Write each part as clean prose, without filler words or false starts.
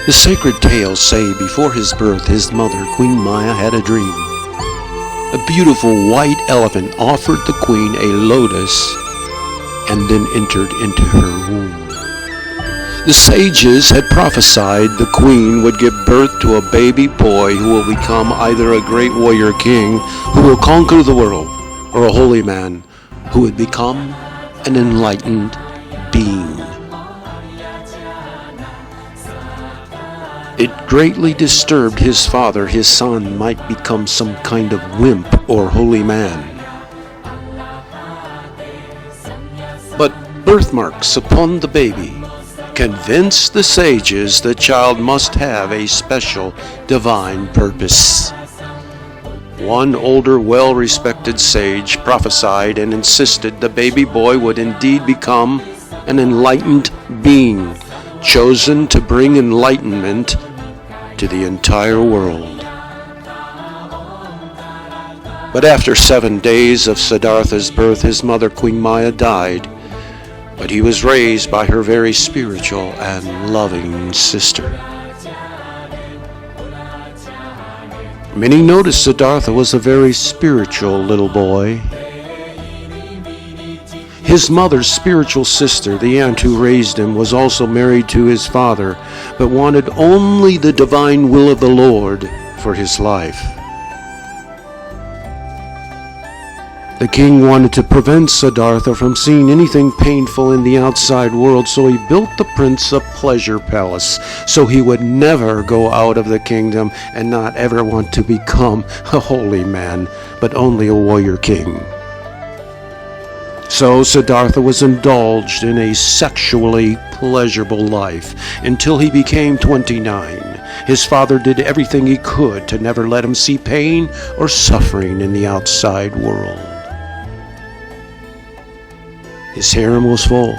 The sacred tales say before his birth, his mother, Queen Maya, had a dream. A beautiful white elephant offered the queen a lotus and then entered into her womb. The sages had prophesied the queen would give birth to a baby boy who will become either a great warrior king who will conquer the world, or a holy man who would become an enlightened being. It greatly disturbed his father his son might become some kind of wimp or holy man. But birthmarks upon the baby convinced the sages the child must have a special divine purpose. One older, well-respected sage prophesied and insisted the baby boy would indeed become an enlightened being, chosen to bring enlightenment to the entire world. But after 7 days of Siddhartha's birth, his mother, Queen Maya, died, but he was raised by her very spiritual and loving sister. Many noticed Siddhartha was a very spiritual little boy. His mother's spiritual sister, the aunt who raised him, was also married to his father, but wanted only the divine will of the Lord for his life. The king wanted to prevent Siddhartha from seeing anything painful in the outside world, so he built the prince a pleasure palace, so he would never go out of the kingdom and not ever want to become a holy man, but only a warrior king. So Siddhartha was indulged in a sexually pleasurable life until he became 29. His father did everything he could to never let him see pain or suffering in the outside world. His harem was full.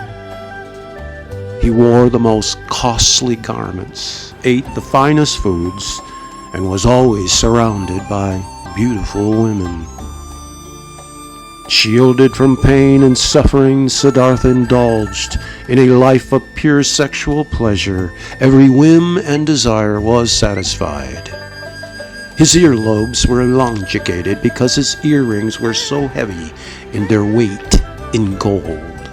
He wore the most costly garments, ate the finest foods, and was always surrounded by beautiful women. Shielded from pain and suffering, Siddhartha indulged in a life of pure sexual pleasure. Every whim and desire was satisfied. His earlobes were elongated because his earrings were so heavy in their weight in gold.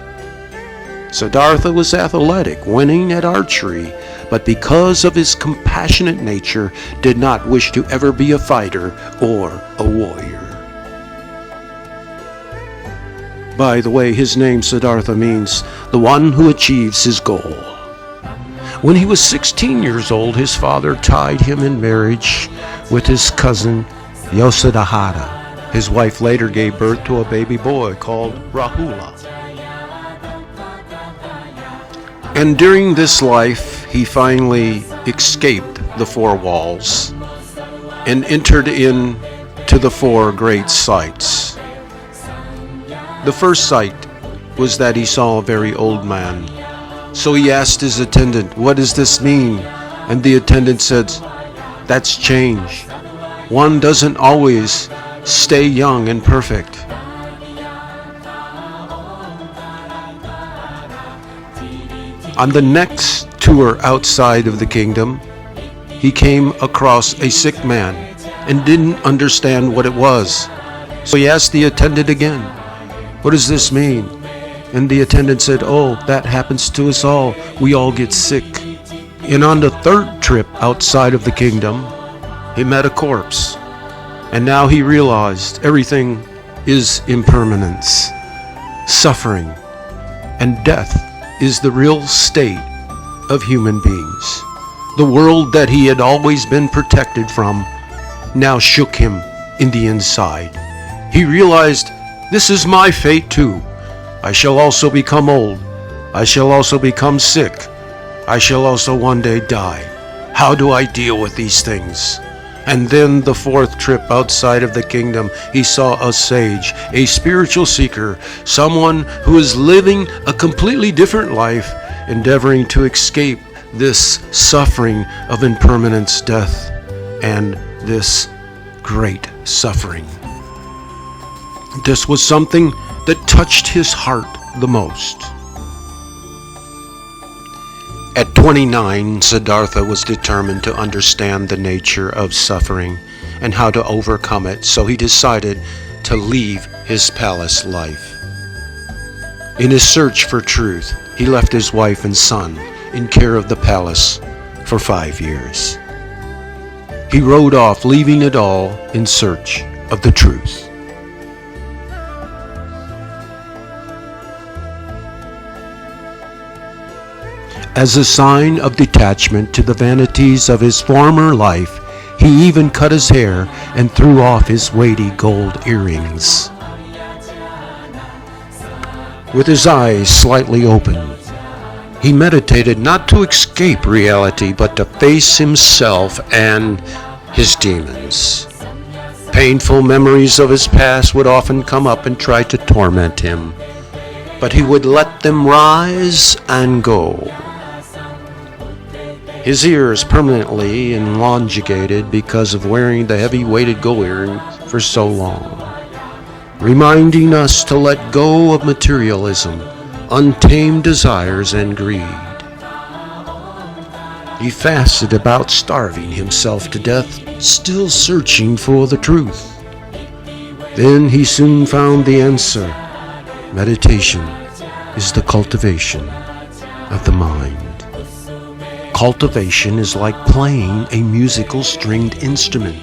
Siddhartha was athletic, winning at archery, but because of his compassionate nature, did not wish to ever be a fighter or a warrior. By the way, his name Siddhartha means the one who achieves his goal. When he was 16 years old, his father tied him in marriage with his cousin Yasodhara. His wife later gave birth to a baby boy called Rahula. And during this life, he finally escaped the four walls and entered into the four great sights. The first sight was that he saw a very old man. So he asked his attendant, "What does this mean?" And the attendant said, "That's change. One doesn't always stay young and perfect." On the next tour outside of the kingdom, he came across a sick man and didn't understand what it was. So he asked the attendant again, "What does this mean?" And the attendant said, "Oh, that happens to us all. We all get sick." And on the third trip outside of the kingdom, he met a corpse. And now he realized everything is impermanence. Suffering and death is the real state of human beings. The world that he had always been protected from now shook him in the inside. He realized, this is my fate too. I shall also become old. I shall also become sick. I shall also one day die. How do I deal with these things? And then the fourth trip outside of the kingdom, he saw a sage, a spiritual seeker, someone who is living a completely different life, endeavoring to escape this suffering of impermanence, death, and this great suffering. This was something that touched his heart the most. At 29, Siddhartha was determined to understand the nature of suffering and how to overcome it, so he decided to leave his palace life. In his search for truth, he left his wife and son in care of the palace for 5 years. He rode off, leaving it all in search of the truth. As a sign of detachment to the vanities of his former life, he even cut his hair and threw off his weighty gold earrings. With his eyes slightly open, he meditated not to escape reality, but to face himself and his demons. Painful memories of his past would often come up and try to torment him, but he would let them rise and go. His ears permanently elongated because of wearing the heavy-weighted gold earring for so long, reminding us to let go of materialism, untamed desires, and greed. He fasted about starving himself to death, still searching for the truth. Then he soon found the answer. Meditation is the cultivation of the mind. Cultivation is like playing a musical stringed instrument.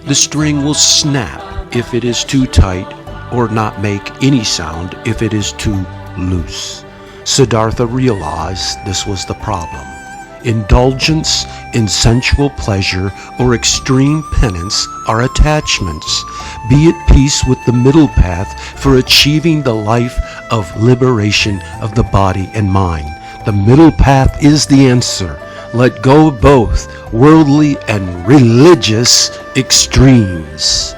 The string will snap if it is too tight, or not make any sound if it is too loose. Siddhartha realized this was the problem. Indulgence in sensual pleasure or extreme penance are attachments. Be at peace with the middle path for achieving the life of liberation of the body and mind. The middle path is the answer. Let go of both worldly and religious extremes.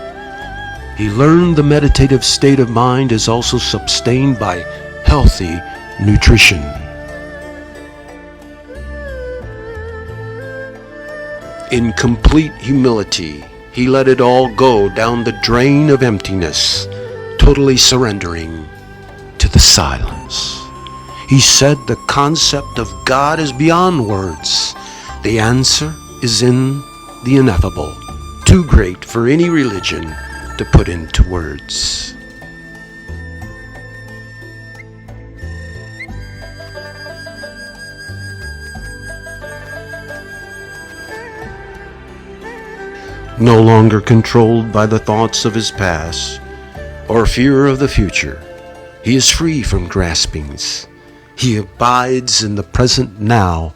He learned the meditative state of mind is also sustained by healthy nutrition. In complete humility, he let it all go down the drain of emptiness, totally surrendering to the silence. He said the concept of God is beyond words. The answer is in the ineffable, too great for any religion to put into words. No longer controlled by the thoughts of his past or fear of the future, he is free from graspings. He abides in the present now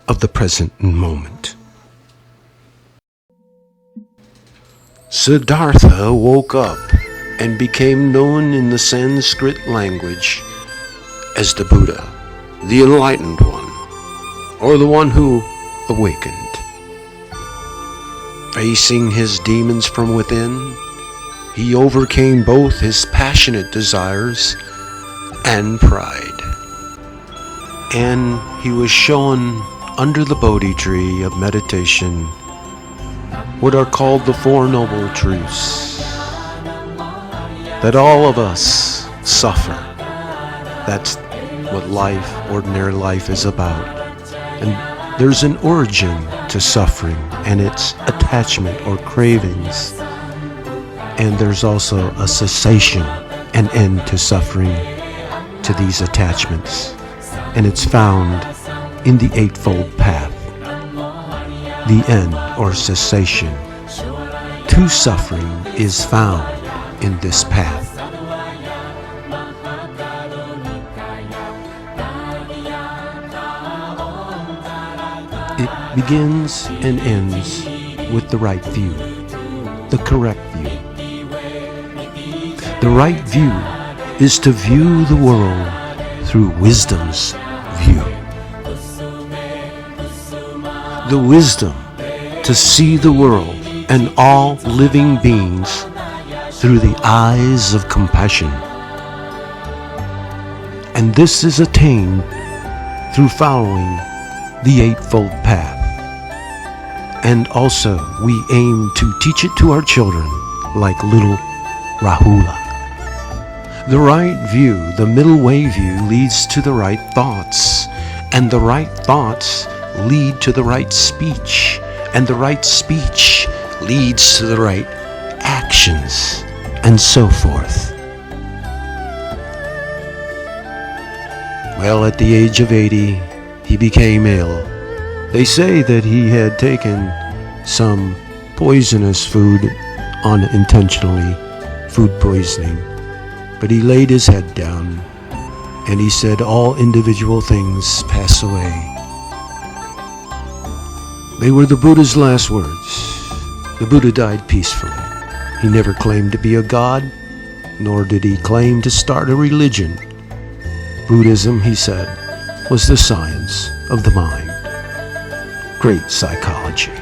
of the present moment. Siddhartha woke up and became known in the Sanskrit language as the Buddha, the enlightened one, or the one who awakened. Facing his demons from within, he overcame both his passionate desires and pride. And he was shown under the Bodhi tree of meditation what are called the Four Noble Truths. That all of us suffer. That's what life, ordinary life, is about. And there's an origin to suffering and its attachment or cravings. And there's also a cessation, an end to suffering, to these attachments. And it's found in the Eightfold Path. The end or cessation to suffering is found in this path. It begins and ends with the right view, the correct view. The right view is to view the world through wisdom's view. The wisdom to see the world and all living beings through the eyes of compassion. And this is attained through following the Eightfold Path. And also we aim to teach it to our children like little Rahula. The right view, the middle way view, leads to the right thoughts And the right thoughts lead to the right speech. And the right speech leads to the right actions, and so forth. Well, at the age of 80, he became ill. They say that he had taken some poisonous food unintentionally, food poisoning. But he laid his head down, and he said, all individual things pass away. They were the Buddha's last words. The Buddha died peacefully. He never claimed to be a god, nor did he claim to start a religion. Buddhism, he said, was the science of the mind. Great psychology.